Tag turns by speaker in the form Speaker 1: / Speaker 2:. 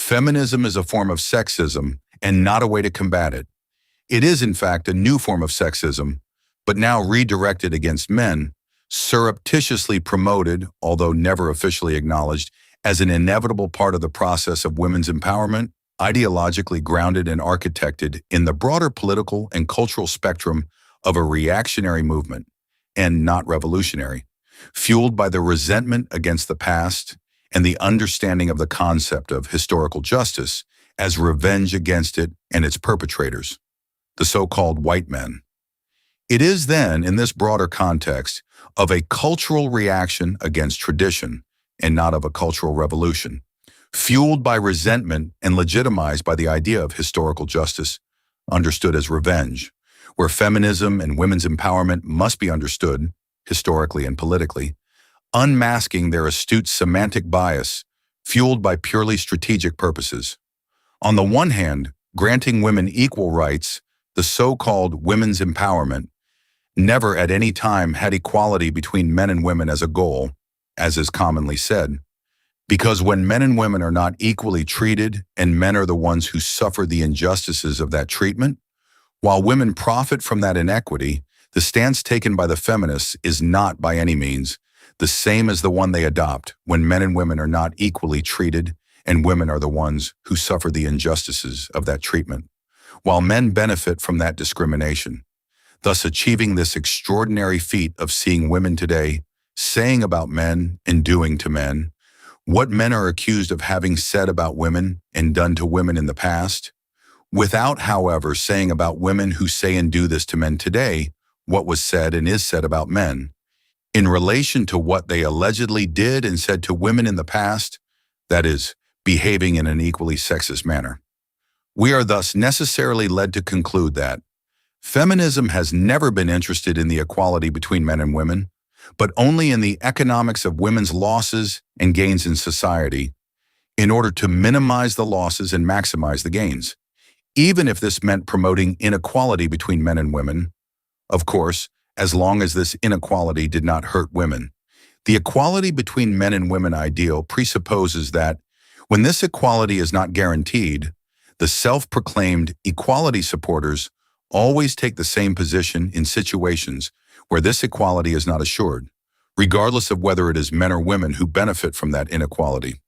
Speaker 1: Feminism is a form of sexism and not a way to combat it. It is, in fact, a new form of sexism, but now redirected against men, surreptitiously promoted, although never officially acknowledged, as an inevitable part of the process of women's empowerment, ideologically grounded and architected in the broader political and cultural spectrum of a reactionary movement, and not revolutionary, fueled by the resentment against the past and the understanding of the concept of historical justice as revenge against it and its perpetrators, the so-called white men. It is then, in this broader context, of a cultural reaction against tradition and not of a cultural revolution, fueled by resentment and legitimized by the idea of historical justice, understood as revenge, where feminism and women's empowerment must be understood, historically and politically, unmasking their astute semantic bias, fueled by purely strategic purposes. On the one hand, granting women equal rights, the so-called women's empowerment, never at any time had equality between men and women as a goal, as is commonly said, because when men and women are not equally treated and men are the ones who suffer the injustices of that treatment, while women profit from that inequity, the stance taken by the feminists is not by any means the same as the one they adopt when men and women are not equally treated and women are the ones who suffer the injustices of that treatment, while men benefit from that discrimination, thus achieving this extraordinary feat of seeing women today saying about men and doing to men what men are accused of having said about women and done to women in the past, without, however, saying about women who say and do this to men today what was said and is said about men, in relation to what they allegedly did and said to women in the past, that is, behaving in an equally sexist manner. We are thus necessarily led to conclude that feminism has never been interested in the equality between men and women, but only in the economics of women's losses and gains in society, in order to minimize the losses and maximize the gains, even if this meant promoting inequality between men and women, of course, as long as this inequality did not hurt women. The equality between men and women ideal presupposes that, when this equality is not guaranteed, the self-proclaimed equality supporters always take the same position in situations where this equality is not assured, regardless of whether it is men or women who benefit from that inequality.